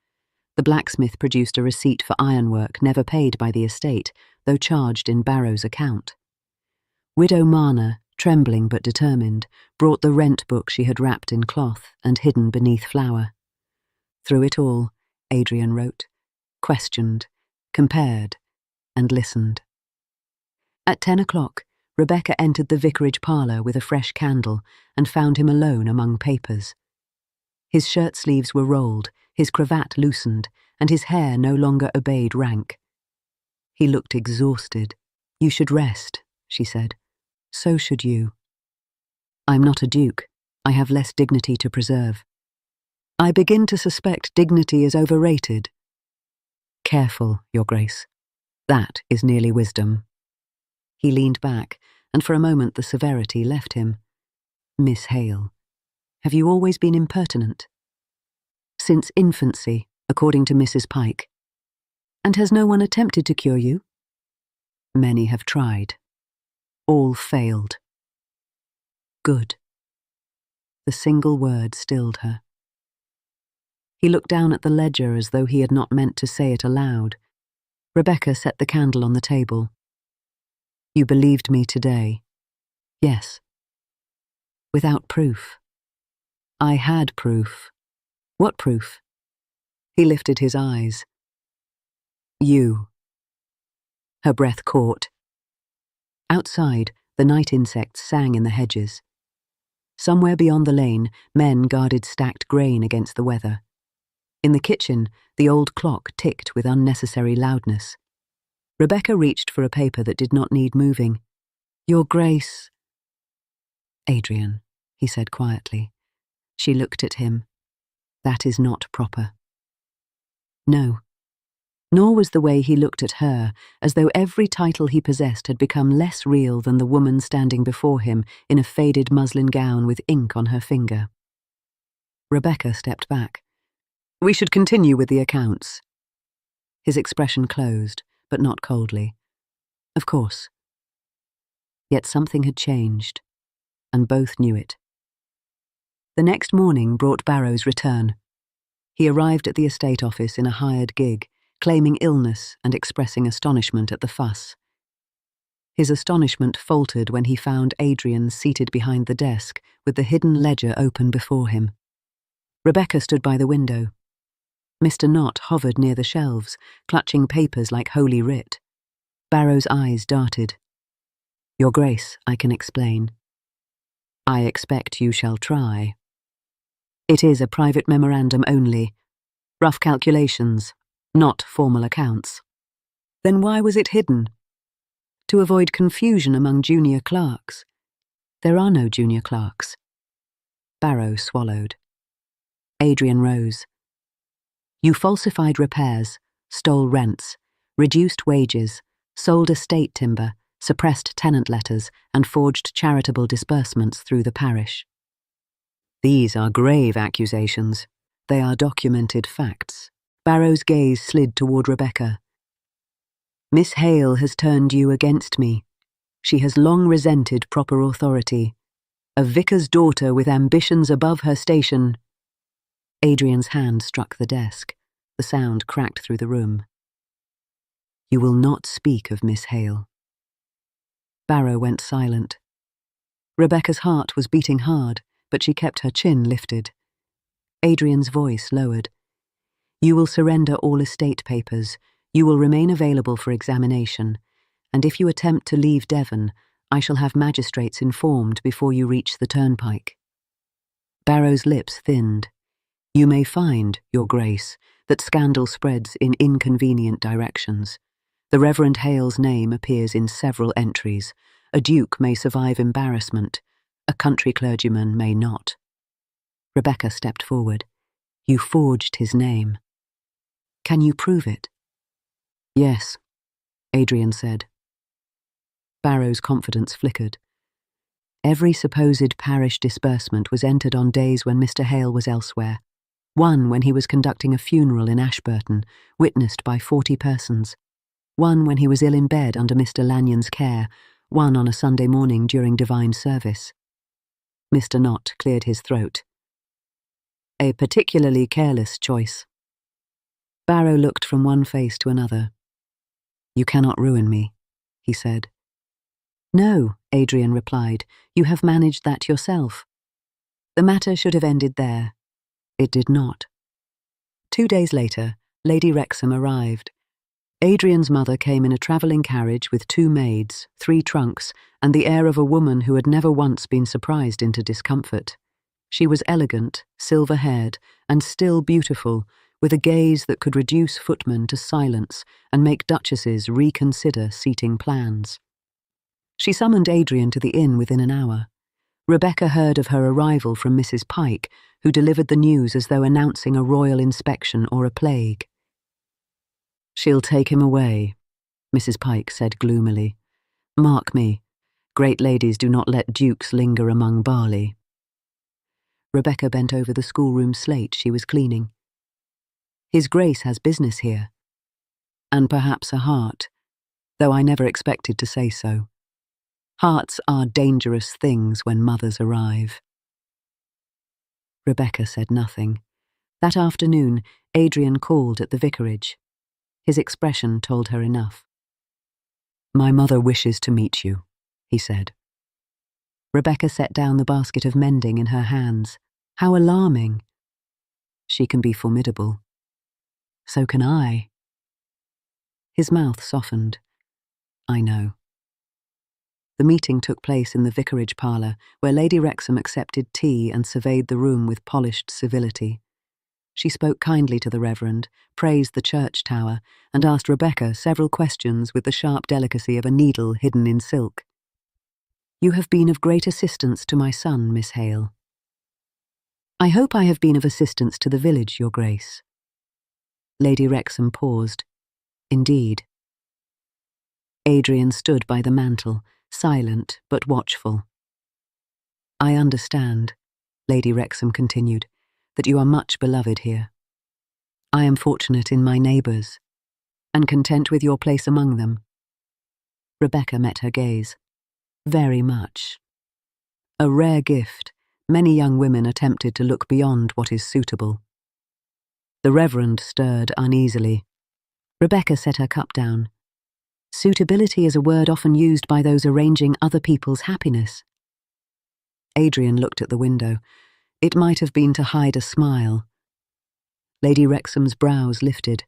The blacksmith produced a receipt for ironwork never paid by the estate, though charged in Barrow's account. Widow Marner, trembling but determined, brought the rent book she had wrapped in cloth and hidden beneath flour. Through it all, Adrian wrote, questioned, compared, and listened. At 10 o'clock, Rebecca entered the vicarage parlour with a fresh candle and found him alone among papers. His shirt sleeves were rolled, his cravat loosened, and his hair no longer obeyed rank. He looked exhausted. You should rest, she said. So should you. I'm not a duke. I have less dignity to preserve. I begin to suspect dignity is overrated. Careful, Your Grace. That is nearly wisdom. He leaned back, and for a moment the severity left him. Miss Hale, have you always been impertinent? Since infancy, according to Mrs. Pike. And has no one attempted to cure you? Many have tried. All failed. Good. The single word stilled her. He looked down at the ledger as though he had not meant to say it aloud. Rebecca set the candle on the table. You believed me today. Yes. Without proof. I had proof. What proof? He lifted his eyes. You. Her breath caught. Outside, the night insects sang in the hedges. Somewhere beyond the lane, men guarded stacked grain against the weather. In the kitchen, the old clock ticked with unnecessary loudness. Rebecca reached for a paper that did not need moving. Your Grace. Adrian, he said quietly. She looked at him. That is not proper. No. Nor was the way he looked at her, as though every title he possessed had become less real than the woman standing before him in a faded muslin gown with ink on her finger. Rebecca stepped back. We should continue with the accounts. His expression closed, but not coldly. Of course. Yet something had changed, and both knew it. The next morning brought Barrow's return. He arrived at the estate office in a hired gig, claiming illness and expressing astonishment at the fuss. His astonishment faltered when he found Adrian seated behind the desk with the hidden ledger open before him. Rebecca stood by the window. Mr. Knott hovered near the shelves, clutching papers like Holy Writ. Barrow's eyes darted. Your Grace, I can explain. I expect you shall try. It is a private memorandum only. Rough calculations, not formal accounts. Then why was it hidden? To avoid confusion among junior clerks. There are no junior clerks. Barrow swallowed. Adrian rose. You falsified repairs, stole rents, reduced wages, sold estate timber, suppressed tenant letters, and forged charitable disbursements through the parish. These are grave accusations. They are documented facts. Barrow's gaze slid toward Rebecca. Miss Hale has turned you against me. She has long resented proper authority. A vicar's daughter with ambitions above her station. Adrian's hand struck the desk. The sound cracked through the room. You will not speak of Miss Hale. Barrow went silent. Rebecca's heart was beating hard, but she kept her chin lifted. Adrian's voice lowered. You will surrender all estate papers. You will remain available for examination, and if you attempt to leave Devon, I shall have magistrates informed before you reach the turnpike. Barrow's lips thinned. You may find, Your Grace, that scandal spreads in inconvenient directions. The Reverend Hale's name appears in several entries. A duke may survive embarrassment. A country clergyman may not. Rebecca stepped forward. You forged his name. Can you prove it? Yes, Adrian said. Barrow's confidence flickered. Every supposed parish disbursement was entered on days when Mr. Hale was elsewhere. One when he was conducting a funeral in Ashburton, witnessed by 40 persons. One when he was ill in bed under Mr. Lanyon's care. One on a Sunday morning during divine service. Mr. Knott cleared his throat. A particularly careless choice. Barrow looked from one face to another. You cannot ruin me, he said. No, Adrian replied. You have managed that yourself. The matter should have ended there. It did not. 2 days later, Lady Wrexham arrived. Adrian's mother came in a travelling carriage with 2 maids, 3 trunks, and the air of a woman who had never once been surprised into discomfort. She was elegant, silver-haired, and still beautiful, with a gaze that could reduce footmen to silence and make duchesses reconsider seating plans. She summoned Adrian to the inn within an hour. Rebecca heard of her arrival from Mrs. Pike, who delivered the news as though announcing a royal inspection or a plague. She'll take him away, Mrs. Pike said gloomily. Mark me, great ladies do not let dukes linger among barley. Rebecca bent over the schoolroom slate she was cleaning. His Grace has business here. And perhaps a heart, though I never expected to say so. Hearts are dangerous things when mothers arrive. Rebecca said nothing. That afternoon, Adrian called at the vicarage. His expression told her enough. My mother wishes to meet you, he said. Rebecca set down the basket of mending in her hands. How alarming. She can be formidable. So can I. His mouth softened. I know. The meeting took place in the vicarage parlour, where Lady Wrexham accepted tea and surveyed the room with polished civility. She spoke kindly to the Reverend, praised the church tower, and asked Rebecca several questions with the sharp delicacy of a needle hidden in silk. You have been of great assistance to my son, Miss Hale. I hope I have been of assistance to the village, Your Grace. Lady Wrexham paused. Indeed. Adrian stood by the mantel, silent but watchful. I understand, Lady Wrexham continued, that you are much beloved here. I am fortunate in my neighbours, and content with your place among them. Rebecca met her gaze. Very much. A rare gift. Many young women attempted to look beyond what is suitable. The Reverend stirred uneasily. Rebecca set her cup down. Suitability is a word often used by those arranging other people's happiness. Adrian looked at the window. It might have been to hide a smile. Lady Wrexham's brows lifted.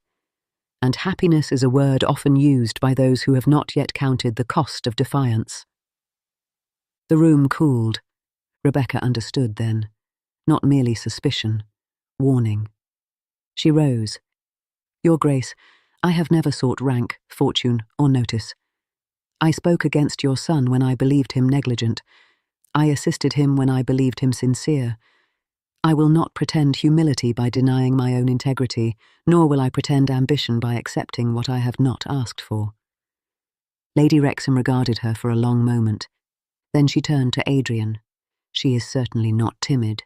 And happiness is a word often used by those who have not yet counted the cost of defiance. The room cooled. Rebecca understood then. Not merely suspicion, warning. She rose. Your Grace, I have never sought rank, fortune, or notice. I spoke against your son when I believed him negligent. I assisted him when I believed him sincere. I will not pretend humility by denying my own integrity, nor will I pretend ambition by accepting what I have not asked for. Lady Wrexham regarded her for a long moment. Then she turned to Adrian. She is certainly not timid.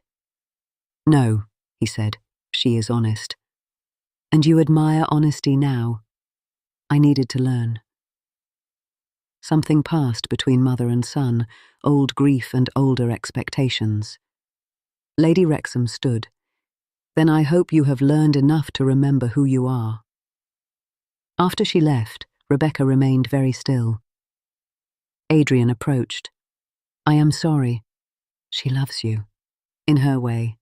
No, he said, she is honest. And you admire honesty now? I needed to learn. Something passed between mother and son, old grief and older expectations. Lady Wrexham stood. Then I hope you have learned enough to remember who you are. After she left, Rebecca remained very still. Adrian approached. I am sorry. She loves you, in her way,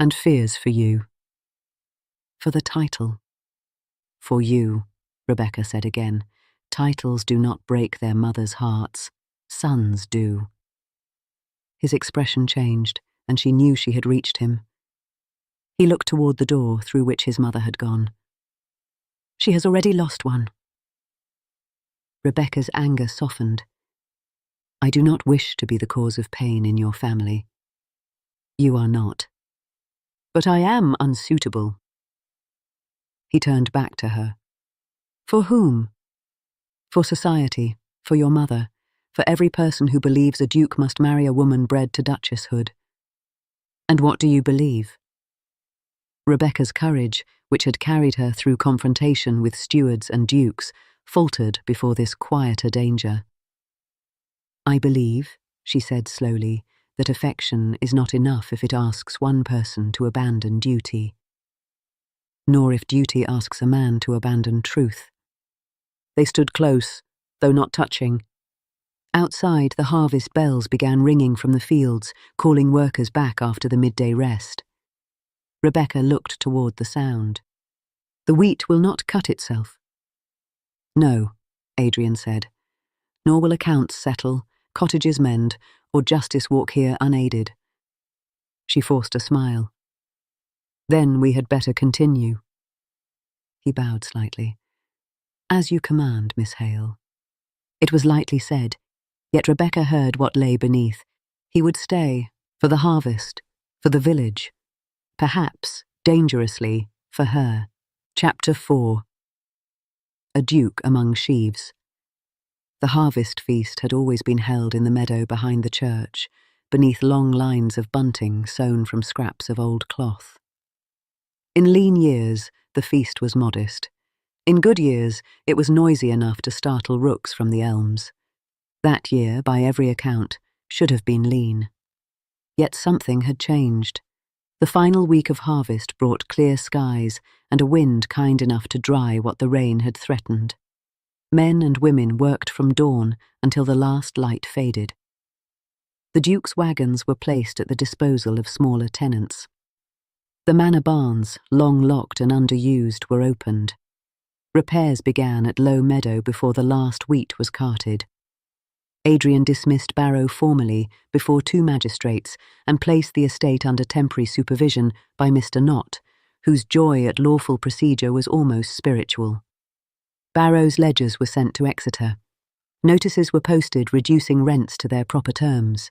and fears for you. For the title. For you, Rebecca said again. Titles do not break their mothers' hearts. Sons do. His expression changed, and she knew she had reached him. He looked toward the door through which his mother had gone. She has already lost one. Rebecca's anger softened. I do not wish to be the cause of pain in your family. You are not. But I am unsuitable. He turned back to her. For whom? For society, for your mother, for every person who believes a duke must marry a woman bred to duchesshood. And what do you believe? Rebecca's courage, which had carried her through confrontation with stewards and dukes, faltered before this quieter danger. I believe, she said slowly, that affection is not enough if it asks one person to abandon duty. Nor if duty asks a man to abandon truth. They stood close, though not touching. Outside, the harvest bells began ringing from the fields, calling workers back after the midday rest. Rebecca looked toward the sound. The wheat will not cut itself. No, Adrian said, nor will accounts settle, cottages mend, or justice walk here unaided. She forced a smile. Then we had better continue. He bowed slightly. As you command, Miss Hale. It was lightly said, yet Rebecca heard what lay beneath. He would stay, for the harvest, for the village. Perhaps, dangerously, for her. Chapter 4. A duke among sheaves. The harvest feast had always been held in the meadow behind the church, beneath long lines of bunting sewn from scraps of old cloth. In lean years, the feast was modest. In good years, it was noisy enough to startle rooks from the elms. That year, by every account, should have been lean. Yet something had changed. The final week of harvest brought clear skies and a wind kind enough to dry what the rain had threatened. Men and women worked from dawn until the last light faded. The Duke's wagons were placed at the disposal of smaller tenants. The manor barns, long locked and underused, were opened. Repairs began at Low Meadow before the last wheat was carted. Adrian dismissed Barrow formally before 2 magistrates and placed the estate under temporary supervision by Mr. Knott, whose joy at lawful procedure was almost spiritual. Barrow's ledgers were sent to Exeter. Notices were posted reducing rents to their proper terms.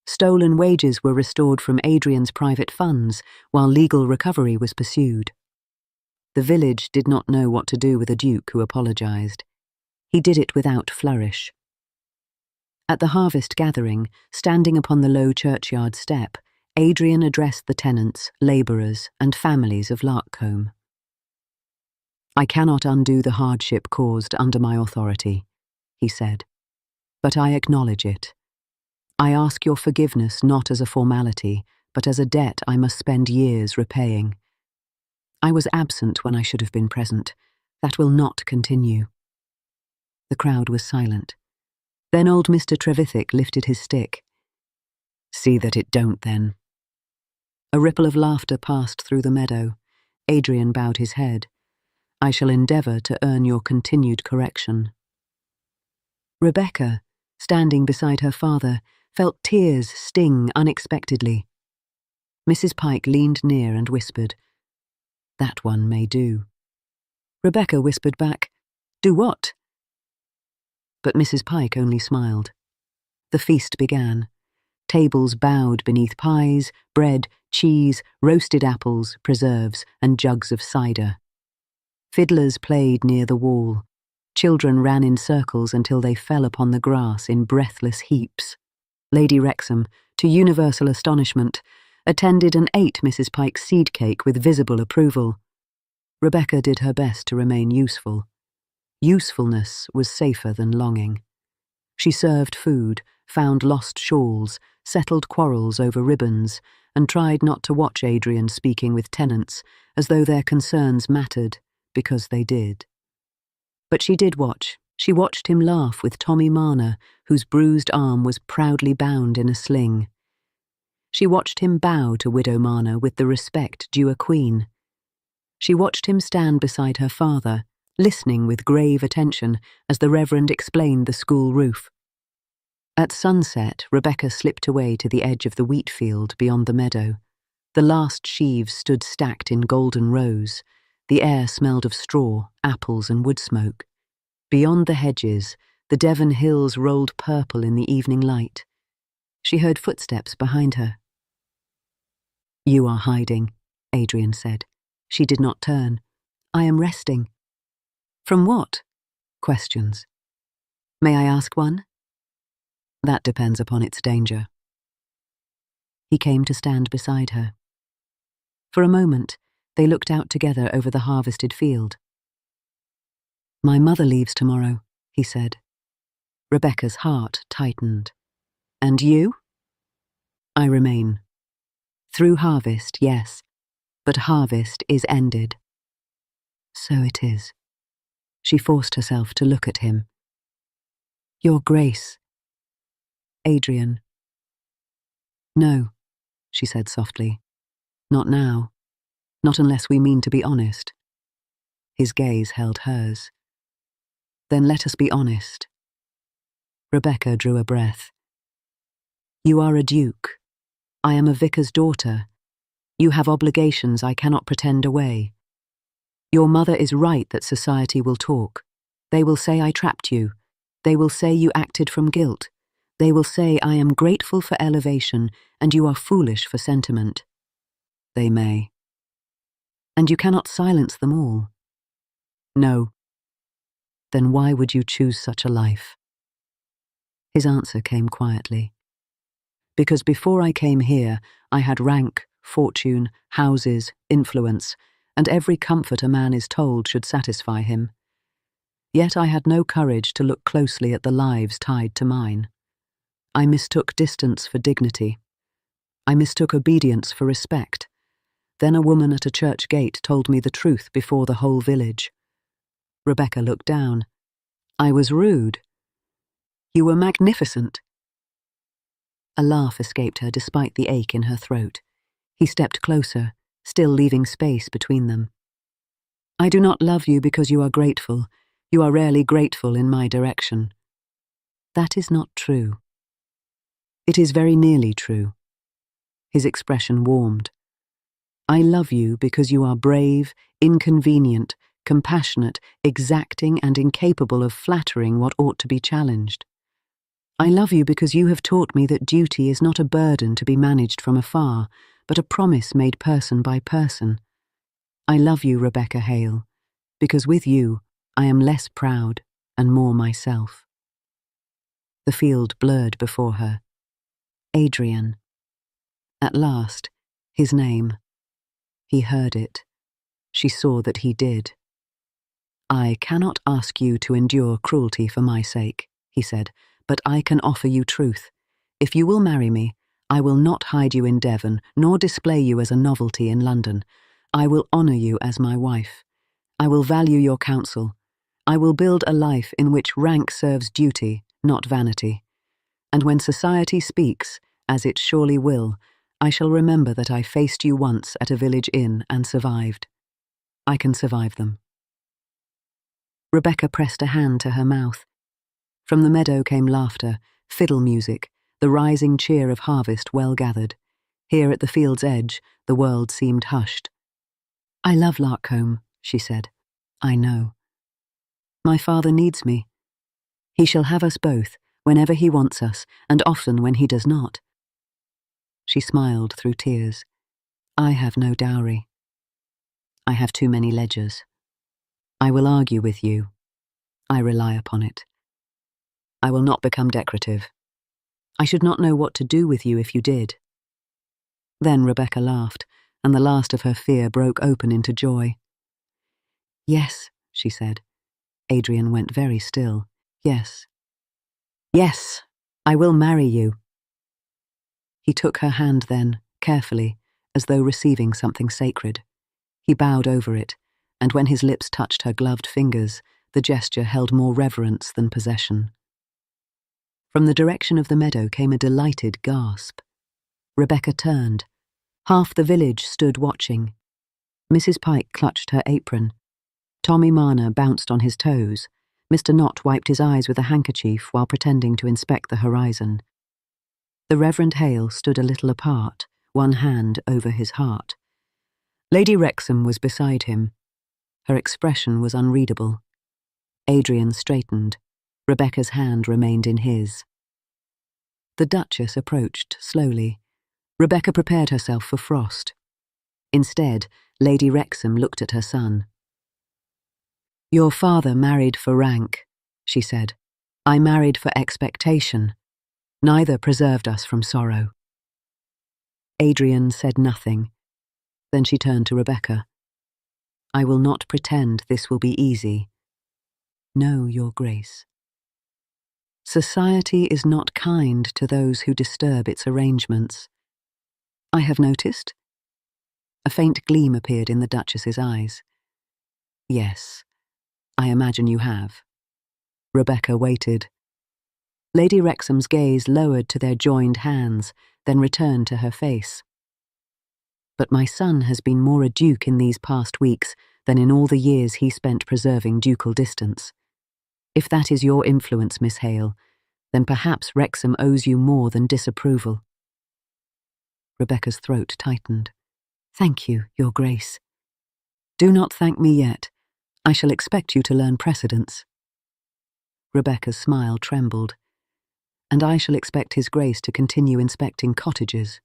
Stolen wages were restored from Adrian's private funds, while legal recovery was pursued. The village did not know what to do with a duke who apologised. He did it without flourish. At the harvest gathering, standing upon the low churchyard step, Adrian addressed the tenants, labourers, and families of Larkcombe. I cannot undo the hardship caused under my authority, he said, but I acknowledge it. I ask your forgiveness not as a formality, but as a debt I must spend years repaying. I was absent when I should have been present. That will not continue. The crowd was silent. Then old Mr. Trevithick lifted his stick. See that it don't, then. A ripple of laughter passed through the meadow. Adrian bowed his head. I shall endeavour to earn your continued correction. Rebecca, standing beside her father, felt tears sting unexpectedly. Mrs. Pike leaned near and whispered, That one may do. Rebecca whispered back, Do what? But Mrs. Pike only smiled. The feast began. Tables bowed beneath pies, bread, cheese, roasted apples, preserves, and jugs of cider. Fiddlers played near the wall. Children ran in circles until they fell upon the grass in breathless heaps. Lady Wrexham, to universal astonishment, attended and ate Mrs. Pike's seed cake with visible approval. Rebecca did her best to remain useful. Usefulness was safer than longing. She served food, found lost shawls, settled quarrels over ribbons, and tried not to watch Adrian speaking with tenants as though their concerns mattered, because they did. But she did watch. She watched him laugh with Tommy Marner, whose bruised arm was proudly bound in a sling. She watched him bow to Widow Marner with the respect due a queen. She watched him stand beside her father, listening with grave attention as the Reverend explained the school roof. At sunset, Rebecca slipped away to the edge of the wheat field beyond the meadow. The last sheaves stood stacked in golden rows. The air smelled of straw, apples, and wood smoke. Beyond the hedges, the Devon hills rolled purple in the evening light. She heard footsteps behind her. "You are hiding," Adrian said. She did not turn. "I am resting." "From what?" "Questions." "May I ask one?" "That depends upon its danger." He came to stand beside her. For a moment, they looked out together over the harvested field. "My mother leaves tomorrow," he said. Rebecca's heart tightened. "And you?" "I remain. Through harvest, yes, but harvest is ended." "So it is." She forced herself to look at him. "Your Grace." "Adrian." "No," she said softly. "Not now. Not unless we mean to be honest." His gaze held hers. "Then let us be honest." Rebecca drew a breath. "You are a duke. I am a vicar's daughter. You have obligations I cannot pretend away. Your mother is right that society will talk. They will say I trapped you. They will say you acted from guilt. They will say I am grateful for elevation and you are foolish for sentiment. They may. And you cannot silence them all. No. Then why would you choose such a life?" His answer came quietly. "Because before I came here, I had rank, fortune, houses, influence, and every comfort a man is told should satisfy him. Yet I had no courage to look closely at the lives tied to mine. I mistook distance for dignity. I mistook obedience for respect. Then a woman at a church gate told me the truth before the whole village." Rebecca looked down. "I was rude." "You were magnificent." A laugh escaped her despite the ache in her throat. He stepped closer, still leaving space between them. "I do not love you because you are grateful. You are rarely grateful in my direction." "That is not true." "It is very nearly true." His expression warmed. "I love you because you are brave, inconvenient, compassionate, exacting, and incapable of flattering what ought to be challenged. I love you because you have taught me that duty is not a burden to be managed from afar, but a promise made person by person. I love you, Rebecca Hale, because with you I am less proud and more myself." The field blurred before her. Adrian. At last, his name. He heard it. She saw that he did. "I cannot ask you to endure cruelty for my sake," he said, "but I can offer you truth. If you will marry me, I will not hide you in Devon, nor display you as a novelty in London. I will honour you as my wife. I will value your counsel. I will build a life in which rank serves duty, not vanity. And when society speaks, as it surely will, I shall remember that I faced you once at a village inn and survived. I can survive them." Rebecca pressed a hand to her mouth. From the meadow came laughter, fiddle music, the rising cheer of harvest well gathered. Here at the field's edge, the world seemed hushed. "I love Larkholm," she said. "I know. My father needs me. He shall have us both, whenever he wants us, and often when he does not." She smiled through tears. "I have no dowry. I have too many ledgers. I will argue with you. I rely upon it. I will not become decorative. I should not know what to do with you if you did." Then Rebecca laughed, and the last of her fear broke open into joy. "Yes," she said, Adrian went very still. Yes. Yes, I will marry you. He took her hand then, carefully, as though receiving something sacred. He bowed over it, and when his lips touched her gloved fingers, the gesture held more reverence than possession. From the direction of the meadow came a delighted gasp. Rebecca turned. Half the village stood watching. Mrs. Pike clutched her apron. Tommy Marner bounced on his toes. Mr. Knott wiped his eyes with a handkerchief while pretending to inspect the horizon. The Reverend Hale stood a little apart, one hand over his heart. Lady Wrexham was beside him. Her expression was unreadable. Adrian straightened. Rebecca's hand remained in his. The Duchess approached slowly. Rebecca prepared herself for frost. Instead, Lady Wrexham looked at her son. "Your father married for rank," she said. "I married for expectation. Neither preserved us from sorrow." Adrian said nothing. Then she turned to Rebecca. "I will not pretend this will be easy. No, Your Grace. Society is not kind to those who disturb its arrangements. I have noticed." A faint gleam appeared in the Duchess's eyes. "Yes, I imagine you have." Rebecca waited. Lady Wrexham's gaze lowered to their joined hands, then returned to her face. "But my son has been more a duke in these past weeks than in all the years he spent preserving ducal distance. If that is your influence, Miss Hale, then perhaps Wrexham owes you more than disapproval." Rebecca's throat tightened. "Thank you, Your Grace." "Do not thank me yet. I shall expect you to learn precedence." Rebecca's smile trembled. "And I shall expect His Grace to continue inspecting cottages."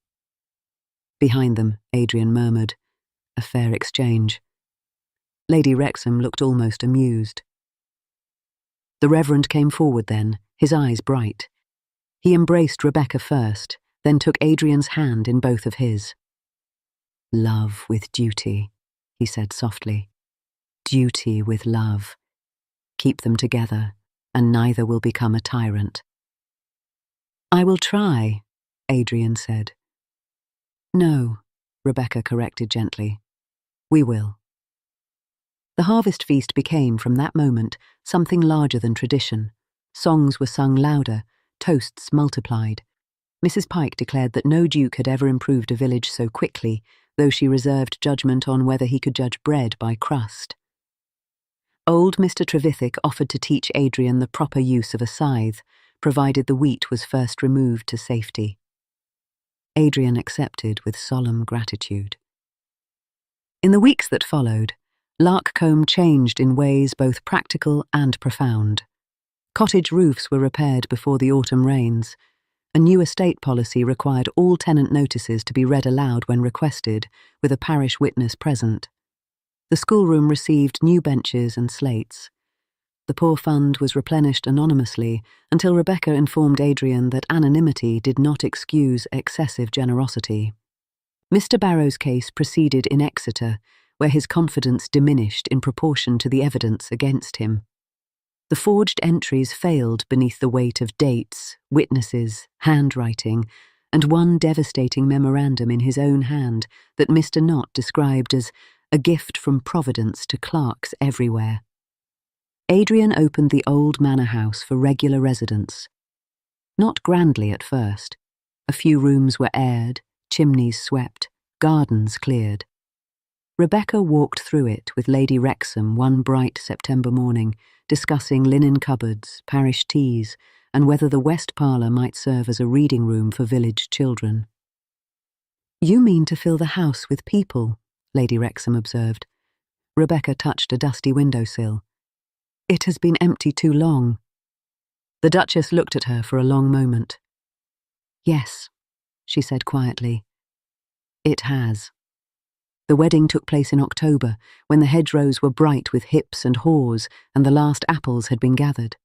Behind them, Adrian murmured, "A fair exchange." Lady Wrexham looked almost amused. The Reverend came forward then, his eyes bright. He embraced Rebecca first, then took Adrian's hand in both of his. "Love with duty," he said softly. "Duty with love. Keep them together, and neither will become a tyrant." "I will try," Adrian said. "No," Rebecca corrected gently. "We will." The harvest feast became, from that moment, something larger than tradition. Songs were sung louder, toasts multiplied. Mrs. Pike declared that no duke had ever improved a village so quickly, though she reserved judgment on whether he could judge bread by crust. Old Mr. Trevithick offered to teach Adrian the proper use of a scythe, provided the wheat was first removed to safety. Adrian accepted with solemn gratitude. In the weeks that followed, Larkcombe changed in ways both practical and profound. Cottage roofs were repaired before the autumn rains. A new estate policy required all tenant notices to be read aloud when requested, with a parish witness present. The schoolroom received new benches and slates. The poor fund was replenished anonymously until Rebecca informed Adrian that anonymity did not excuse excessive generosity. Mr. Barrow's case proceeded in Exeter, where his confidence diminished in proportion to the evidence against him. The forged entries failed beneath the weight of dates, witnesses, handwriting, and one devastating memorandum in his own hand that Mr. Knott described as a gift from Providence to clerks everywhere. Adrian opened the old manor house for regular residents. Not grandly at first. A few rooms were aired, chimneys swept, gardens cleared. Rebecca walked through it with Lady Wrexham one bright September morning, discussing linen cupboards, parish teas, and whether the west parlour might serve as a reading room for village children. "You mean to fill the house with people," Lady Wrexham observed. Rebecca touched a dusty windowsill. "It has been empty too long." The Duchess looked at her for a long moment. "Yes," she said quietly. "It has." The wedding took place in October, when the hedgerows were bright with hips and haws and the last apples had been gathered.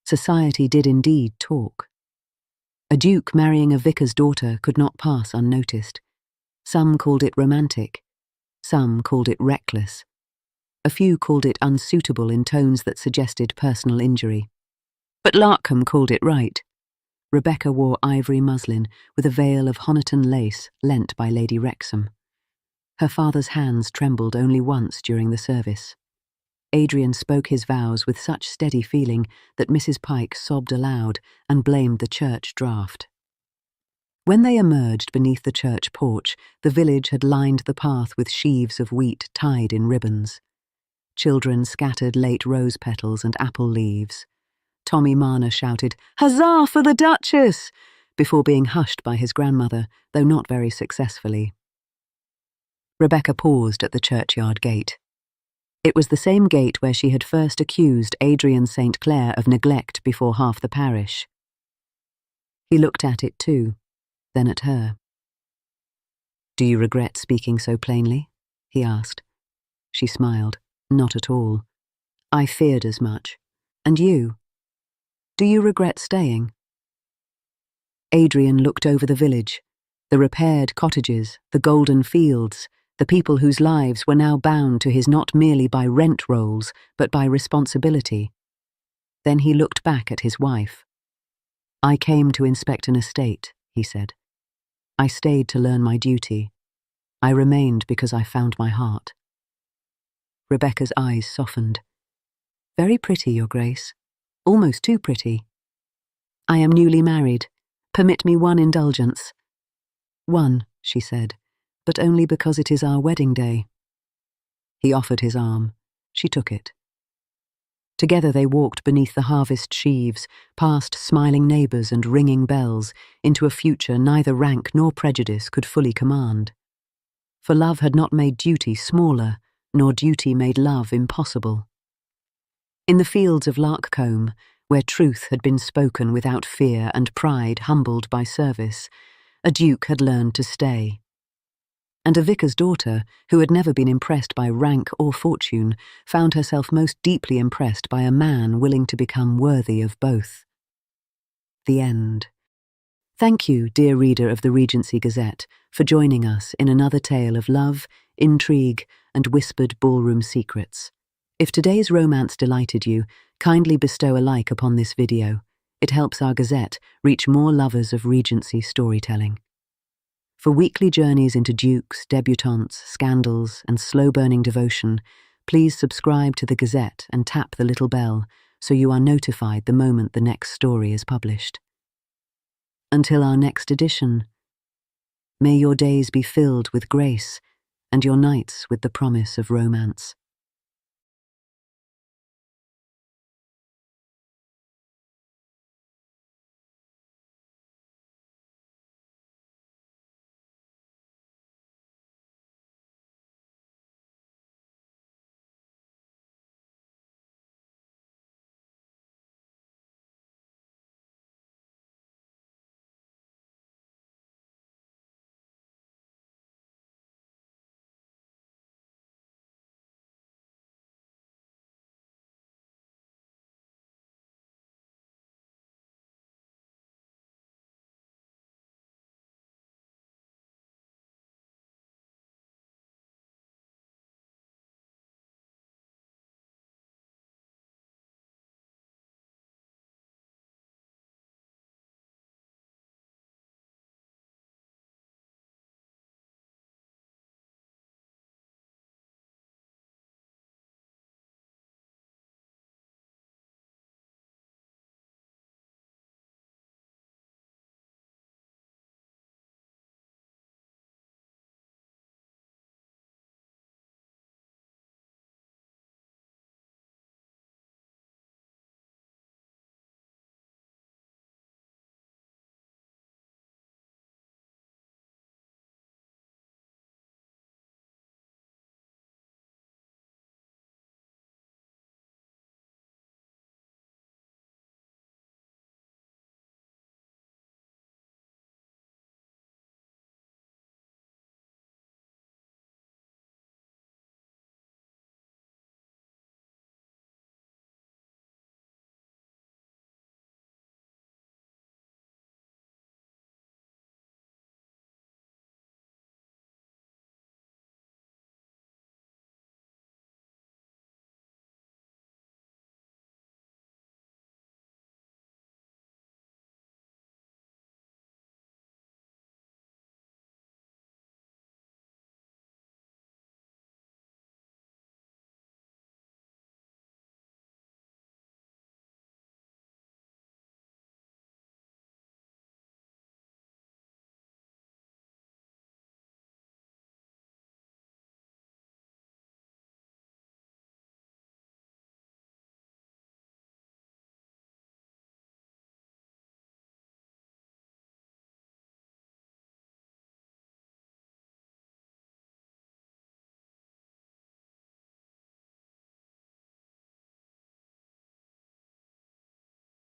Society did indeed talk. A duke marrying a vicar's daughter could not pass unnoticed. Some called it romantic. Some called it reckless. A few called it unsuitable in tones that suggested personal injury. But Larkham called it right. Rebecca wore ivory muslin with a veil of Honiton lace lent by Lady Wrexham. Her father's hands trembled only once during the service. Adrian spoke his vows with such steady feeling that Mrs. Pike sobbed aloud and blamed the church draught. When they emerged beneath the church porch, the village had lined the path with sheaves of wheat tied in ribbons. Children scattered late rose petals and apple leaves. Tommy Marner shouted, "Huzzah for the Duchess!" before being hushed by his grandmother, though not very successfully. Rebecca paused at the churchyard gate. It was the same gate where she had first accused Adrian St. Clair of neglect before half the parish. He looked at it too, then at her. "Do you regret speaking so plainly?" he asked. She smiled. "Not at all. I feared as much. And you? Do you regret staying?" Adrian looked over the village, the repaired cottages, the golden fields, the people whose lives were now bound to his not merely by rent rolls, but by responsibility. Then he looked back at his wife. "I came to inspect an estate," he said. "I stayed to learn my duty. I remained because I found my heart." Rebecca's eyes softened. "Very pretty, Your Grace. Almost too pretty. I am newly married. Permit me one indulgence." "One," she said, "but only because it is our wedding day." He offered his arm. She took it. Together they walked beneath the harvest sheaves, past smiling neighbours and ringing bells, into a future neither rank nor prejudice could fully command. For love had not made duty smaller, nor duty made love impossible. In the fields of Larkcombe, where truth had been spoken without fear and pride humbled by service, a duke had learned to stay. And a vicar's daughter, who had never been impressed by rank or fortune, found herself most deeply impressed by a man willing to become worthy of both. The end. Thank you, dear reader of the Regency Gazette, for joining us in another tale of love, intrigue, and whispered ballroom secrets. If today's romance delighted you, kindly bestow a like upon this video. It helps our Gazette reach more lovers of Regency storytelling. For weekly journeys into dukes, debutantes, scandals, and slow-burning devotion, please subscribe to the Gazette and tap the little bell so you are notified the moment the next story is published. Until our next edition, may your days be filled with grace and your nights with the promise of romance.